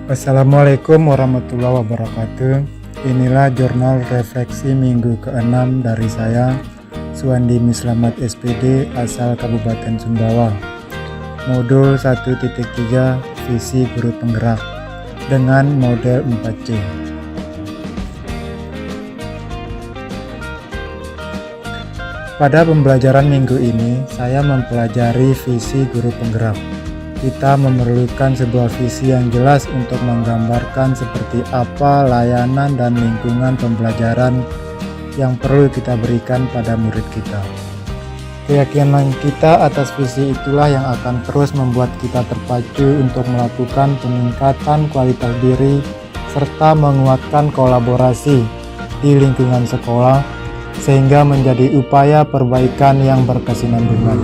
Assalamualaikum warahmatullahi wabarakatuh. Inilah jurnal refleksi minggu ke-6 dari saya, Suwandi Mislamat SPD asal Kabupaten Sumbawa. Modul 1.3 Visi Guru Penggerak dengan model 4C. Pada pembelajaran minggu ini, saya mempelajari visi guru penggerak. Kita memerlukan sebuah visi yang jelas untuk menggambarkan seperti apa layanan dan lingkungan pembelajaran yang perlu kita berikan pada murid kita. Keyakinan kita atas visi itulah yang akan terus membuat kita terpacu untuk melakukan peningkatan kualitas diri serta menguatkan kolaborasi di lingkungan sekolah sehingga menjadi upaya perbaikan yang berkesinambungan.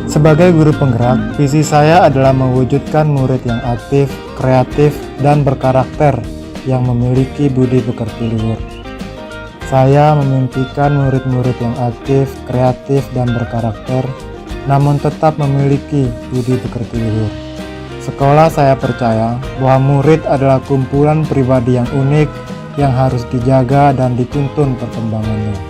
Sebagai guru penggerak, visi saya adalah mewujudkan murid yang aktif, kreatif, dan berkarakter yang memiliki budi pekerti luhur. Saya memimpikan murid-murid yang aktif, kreatif, dan berkarakter, namun tetap memiliki budi pekerti luhur. Sekolah saya percaya bahwa murid adalah kumpulan pribadi yang unik yang harus dijaga dan dituntun perkembangannya.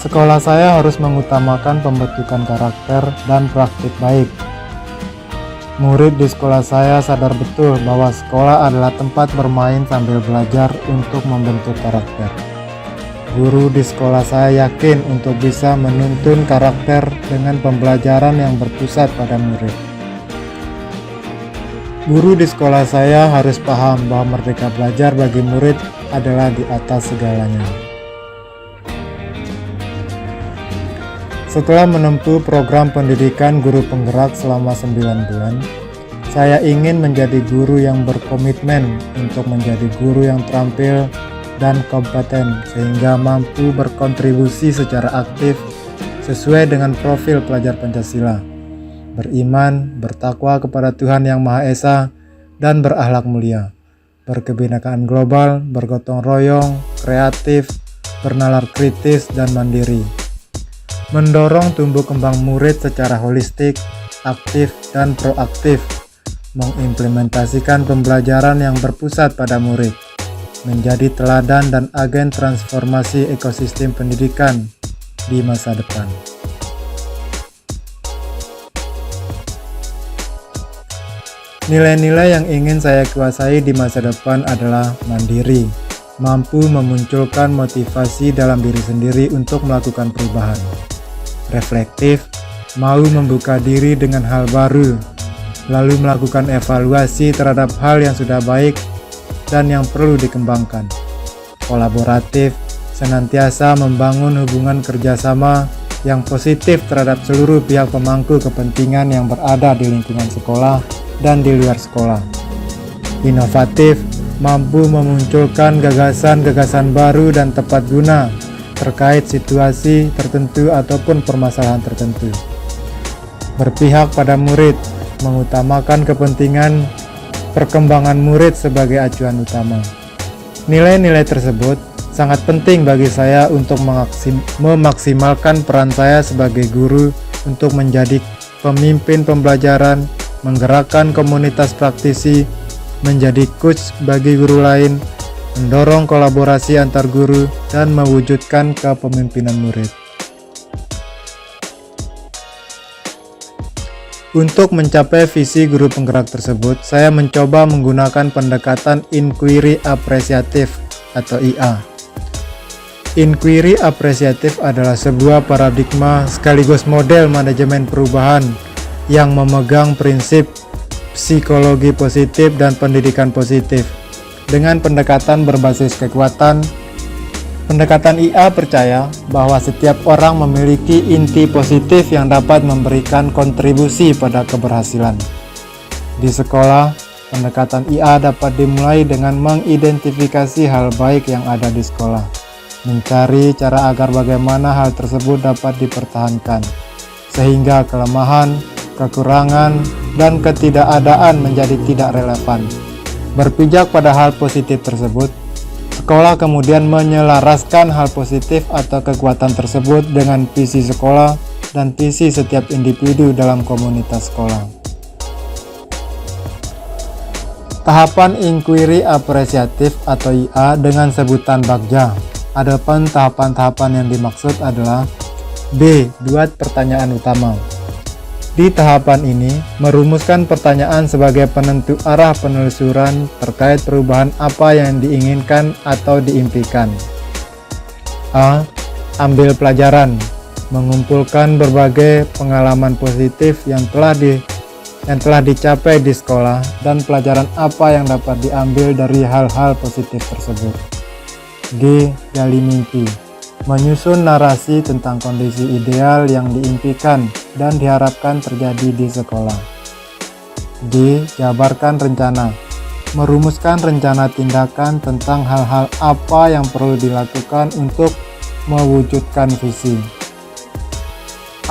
Sekolah saya harus mengutamakan pembentukan karakter dan praktik baik. Murid di sekolah saya sadar betul bahwa sekolah adalah tempat bermain sambil belajar untuk membentuk karakter. Guru di sekolah saya yakin untuk bisa menuntun karakter dengan pembelajaran yang berpusat pada murid. Guru di sekolah saya harus paham bahwa merdeka belajar bagi murid adalah di atas segalanya. Setelah menempuh program pendidikan guru penggerak selama 9 bulan, saya ingin menjadi guru yang berkomitmen untuk menjadi guru yang terampil dan kompeten sehingga mampu berkontribusi secara aktif sesuai dengan profil pelajar Pancasila, beriman, bertakwa kepada Tuhan Yang Maha Esa, dan berakhlak mulia, berkebinekaan global, bergotong royong, kreatif, bernalar kritis, dan mandiri. Mendorong tumbuh kembang murid secara holistik, aktif, dan proaktif, mengimplementasikan pembelajaran yang berpusat pada murid, menjadi teladan dan agen transformasi ekosistem pendidikan di masa depan. Nilai-nilai yang ingin saya kuasai di masa depan adalah mandiri, mampu memunculkan motivasi dalam diri sendiri untuk melakukan perubahan. Reflektif, mau membuka diri dengan hal baru, lalu melakukan evaluasi terhadap hal yang sudah baik dan yang perlu dikembangkan. Kolaboratif, senantiasa membangun hubungan kerjasama yang positif terhadap seluruh pihak pemangku kepentingan yang berada di lingkungan sekolah dan di luar sekolah. Inovatif, mampu memunculkan gagasan-gagasan baru dan tepat guna terkait situasi tertentu ataupun permasalahan tertentu. Berpihak pada murid, mengutamakan kepentingan perkembangan murid sebagai acuan utama. Nilai-nilai tersebut sangat penting bagi saya untuk memaksimalkan peran saya sebagai guru untuk menjadi pemimpin pembelajaran, menggerakkan komunitas praktisi, menjadi coach bagi guru lain, mendorong kolaborasi antar guru, dan mewujudkan kepemimpinan murid. Untuk mencapai visi guru penggerak tersebut, saya mencoba menggunakan pendekatan inquiry apresiatif atau IA. Inquiry apresiatif adalah sebuah paradigma sekaligus model manajemen perubahan yang memegang prinsip psikologi positif dan pendidikan positif. Dengan pendekatan berbasis kekuatan, pendekatan IA percaya bahwa setiap orang memiliki inti positif yang dapat memberikan kontribusi pada keberhasilan. Di sekolah, pendekatan IA dapat dimulai dengan mengidentifikasi hal baik yang ada di sekolah, mencari cara agar bagaimana hal tersebut dapat dipertahankan, sehingga kelemahan, kekurangan, dan ketidakadaan menjadi tidak relevan. Berpijak pada hal positif tersebut, sekolah kemudian menyelaraskan hal positif atau kekuatan tersebut dengan visi sekolah dan visi setiap individu dalam komunitas sekolah. Tahapan inquiry apresiatif atau IA dengan sebutan bagja. Adapun tahapan-tahapan yang dimaksud adalah B. Buat pertanyaan utama. Di tahapan ini, merumuskan pertanyaan sebagai penentu arah penelusuran terkait perubahan apa yang diinginkan atau diimpikan. A. Ambil pelajaran, mengumpulkan berbagai pengalaman positif yang telah dicapai di sekolah dan pelajaran apa yang dapat diambil dari hal-hal positif tersebut. G. Gali mimpi, menyusun narasi tentang kondisi ideal yang diimpikan dan diharapkan terjadi di sekolah. D. Jabarkan rencana, merumuskan rencana tindakan tentang hal-hal apa yang perlu dilakukan untuk mewujudkan visi.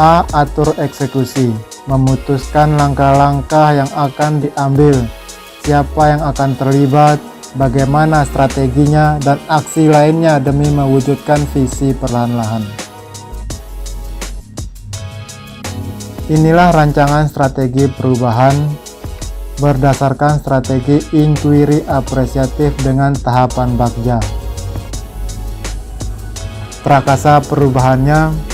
A. Atur eksekusi, memutuskan langkah-langkah yang akan diambil, siapa yang akan terlibat, bagaimana strateginya, dan aksi lainnya demi mewujudkan visi perlahan-lahan. Inilah rancangan strategi perubahan berdasarkan strategi inquiry apresiatif dengan tahapan bagja. Prakasa perubahannya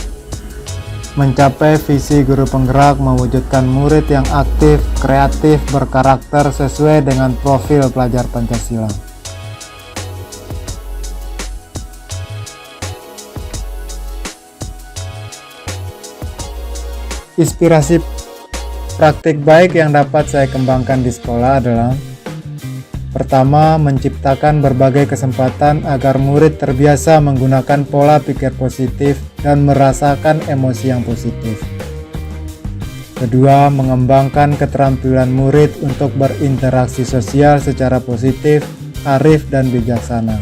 mencapai visi guru penggerak mewujudkan murid yang aktif, kreatif, berkarakter sesuai dengan profil pelajar Pancasila. Inspirasi praktik baik yang dapat saya kembangkan di sekolah adalah: pertama, menciptakan berbagai kesempatan agar murid terbiasa menggunakan pola pikir positif dan merasakan emosi yang positif. Kedua, mengembangkan keterampilan murid untuk berinteraksi sosial secara positif, arif, dan bijaksana.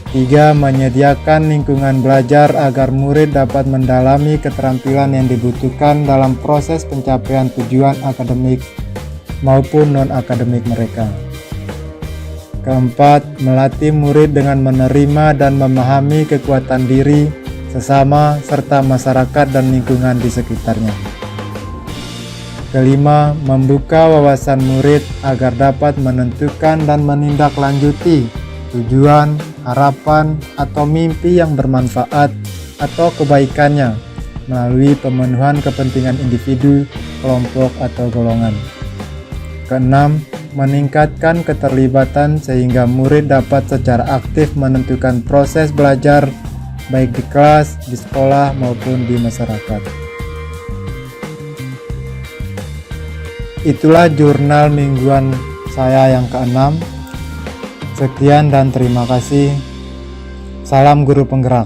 Tiga, menyediakan lingkungan belajar agar murid dapat mendalami keterampilan yang dibutuhkan dalam proses pencapaian tujuan akademik maupun non-akademik mereka. Keempat, melatih murid dengan menerima dan memahami kekuatan diri, sesama, serta masyarakat dan lingkungan di sekitarnya. Kelima, membuka wawasan murid agar dapat menentukan dan menindaklanjuti tujuan, harapan, atau mimpi yang bermanfaat atau kebaikannya melalui pemenuhan kepentingan individu, kelompok, atau golongan. Keenam, meningkatkan keterlibatan sehingga murid dapat secara aktif menentukan proses belajar baik di kelas, di sekolah, maupun di masyarakat. Itulah jurnal mingguan saya yang keenam. Sekian dan terima kasih. Salam guru penggerak.